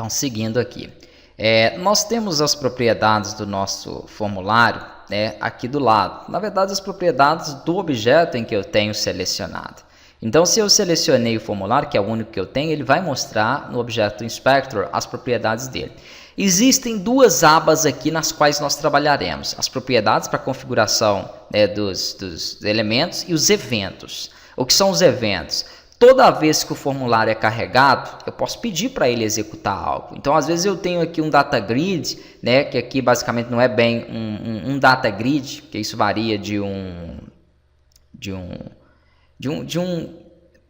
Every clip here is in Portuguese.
Então, seguindo aqui. Nós temos as propriedades do nosso formulário, né, aqui do lado. Na verdade, as propriedades do objeto em que eu tenho selecionado. Então, se eu selecionei o formulário, que é o único que eu tenho, ele vai mostrar no objeto Inspector as propriedades dele. Existem duas abas aqui nas quais nós trabalharemos. As propriedades para configuração, né, dos elementos e os eventos. O que são os eventos? Toda vez que o formulário é carregado, eu posso pedir para ele executar algo. Então, às vezes eu tenho aqui um data grid, né, que aqui basicamente não é bem um data grid, que isso varia de um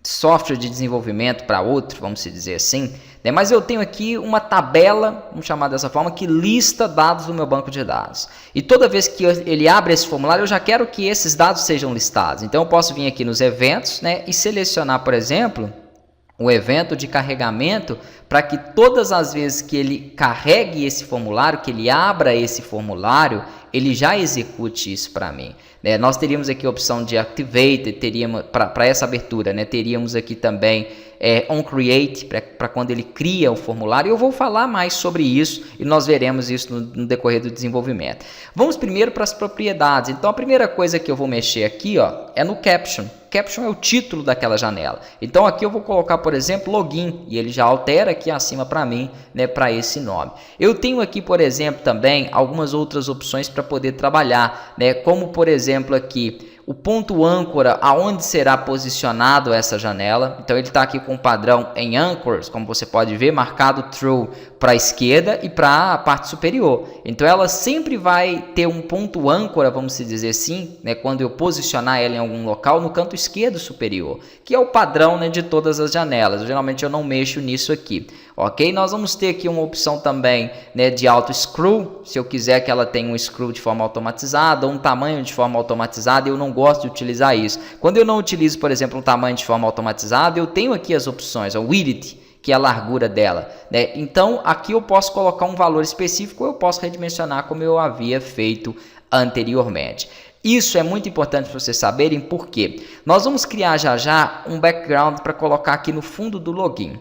software de desenvolvimento para outro, vamos dizer assim, né? Mas eu tenho aqui uma tabela, vamos chamar dessa forma, que lista dados do meu banco de dados. E toda vez que ele abre esse formulário, eu já quero que esses dados sejam listados. Então eu posso vir aqui nos eventos, né, e selecionar, por exemplo, o evento de carregamento para que todas as vezes que ele carregue esse formulário, que ele abra esse formulário, ele já execute isso para mim. Nós teríamos aqui a opção de Activate, teríamos para essa abertura, né, teríamos aqui também onCreate, para quando ele cria o formulário. Eu vou falar mais sobre isso e nós veremos isso no decorrer do desenvolvimento. Vamos primeiro para as propriedades. Então a primeira coisa que eu vou mexer aqui, ó, é no Caption. Caption é o título daquela janela. Então aqui eu vou colocar, por exemplo, login, e ele já altera aqui acima para mim, né, para esse nome. Eu tenho aqui, por exemplo, também algumas outras opções para poder trabalhar, né, como por exemplo aqui o ponto âncora, aonde será posicionado essa janela. Então ele está aqui com o padrão em anchors, como você pode ver, marcado true para a esquerda e para a parte superior. Então ela sempre vai ter um ponto âncora, vamos dizer assim, né, quando eu posicionar ela em algum local no canto esquerdo superior, que é o padrão, né, de todas as janelas. Geralmente eu não mexo nisso aqui. Ok? Nós vamos ter aqui uma opção também, né, de auto screw, se eu quiser que ela tenha um screw de forma automatizada ou um tamanho de forma automatizada. Eu não gosto de utilizar isso. Quando eu não utilizo, por exemplo, um tamanho de forma automatizada, eu tenho aqui as opções, o width, que é a largura dela, né? Então aqui eu posso colocar um valor específico, ou eu posso redimensionar como eu havia feito anteriormente. Isso é muito importante para vocês saberem, porque nós vamos criar já um background para colocar aqui no fundo do login.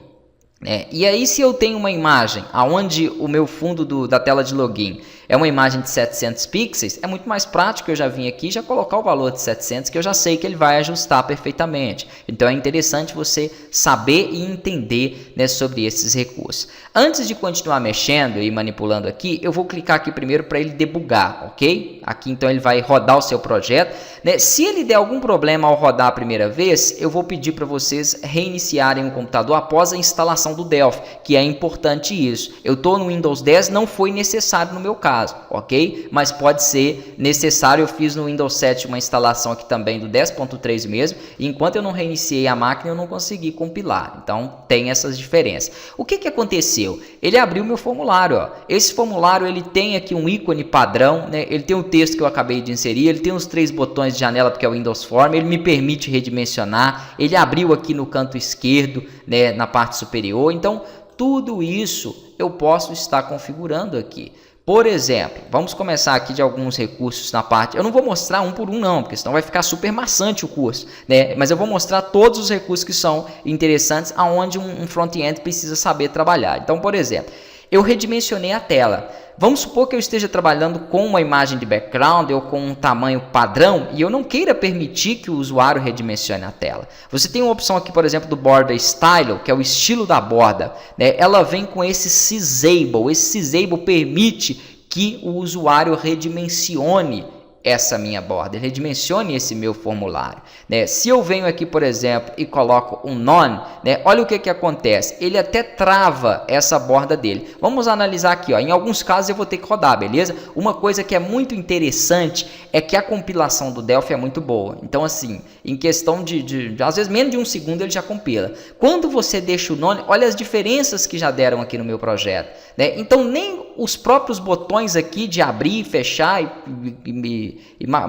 E aí, se eu tenho uma imagem onde o meu fundo da tela de login é uma imagem de 700 pixels, é muito mais prático eu já vir aqui e já colocar o valor de 700, que eu já sei que ele vai ajustar perfeitamente. Então é interessante você saber e entender, né, sobre esses recursos. Antes de continuar mexendo e manipulando aqui, eu vou clicar aqui primeiro para ele debugar, ok? Aqui então ele vai rodar o seu projeto, né? Se ele der algum problema ao rodar a primeira vez, eu vou pedir para vocês reiniciarem o computador após a instalação do Delphi, que é importante isso. Eu estou no Windows 10, não foi necessário no meu caso, ok? Mas pode ser necessário. Eu fiz no Windows 7 uma instalação aqui também do 10.3 mesmo, e enquanto eu não reiniciei a máquina eu não consegui compilar. Então tem essas diferenças. O que aconteceu? Ele abriu meu formulário, ó. Esse formulário ele tem aqui um ícone padrão, né? Ele tem o texto que eu acabei de inserir, ele tem os 3 botões de janela porque é o Windows Form, ele me permite redimensionar, ele abriu aqui no canto esquerdo, né, na parte superior. Então tudo isso eu posso estar configurando aqui. Por exemplo, vamos começar aqui de alguns recursos na parte... Eu não vou mostrar um por um não, porque senão vai ficar super maçante o curso, né? Mas eu vou mostrar todos os recursos que são interessantes aonde um front-end precisa saber trabalhar. Então, por exemplo, eu redimensionei a tela. Vamos supor que eu esteja trabalhando com uma imagem de background ou com um tamanho padrão e eu não queira permitir que o usuário redimensione a tela. Você tem uma opção aqui, por exemplo, do Border Style, que é o estilo da borda, né? Ela vem com esse Sysable. Esse Sysable permite que o usuário redimensione essa minha borda, redimensione esse meu formulário, né? Se eu venho aqui, por exemplo, e coloco um none, né? Olha o que acontece, ele até trava essa borda dele. Vamos analisar aqui, ó. Em alguns casos eu vou ter que rodar, beleza? Uma coisa que é muito interessante é que a compilação do Delphi é muito boa. Então, assim, em questão de às vezes menos de um segundo ele já compila. Quando você deixa o none, olha as diferenças que já deram aqui no meu projeto, né? Então, nem os próprios botões aqui de abrir e fechar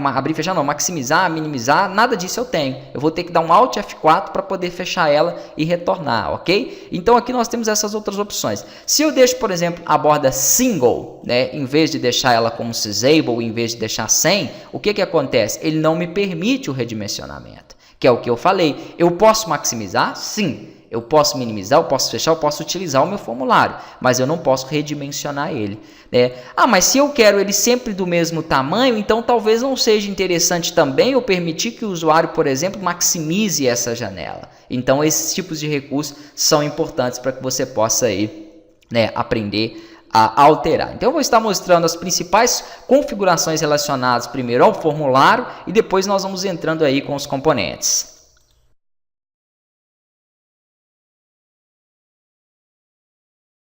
abrir e fechar não, maximizar, minimizar, nada disso eu tenho. Eu vou ter que dar um Alt F4 para poder fechar ela e retornar, ok? Então aqui nós temos essas outras opções. Se eu deixo, por exemplo, a borda single, né, em vez de deixar ela como Sysable, em vez de deixar sem, o que acontece? Ele não me permite o redimensionamento, que é o que eu falei. Eu posso maximizar? Sim. Eu posso minimizar, eu posso fechar, eu posso utilizar o meu formulário, mas eu não posso redimensionar ele, né? Ah, mas se eu quero ele sempre do mesmo tamanho, então talvez não seja interessante também eu permitir que o usuário, por exemplo, maximize essa janela. Então esses tipos de recursos são importantes para que você possa aí, né, aprender a alterar. Então eu vou estar mostrando as principais configurações relacionadas primeiro ao formulário e depois nós vamos entrando aí com os componentes.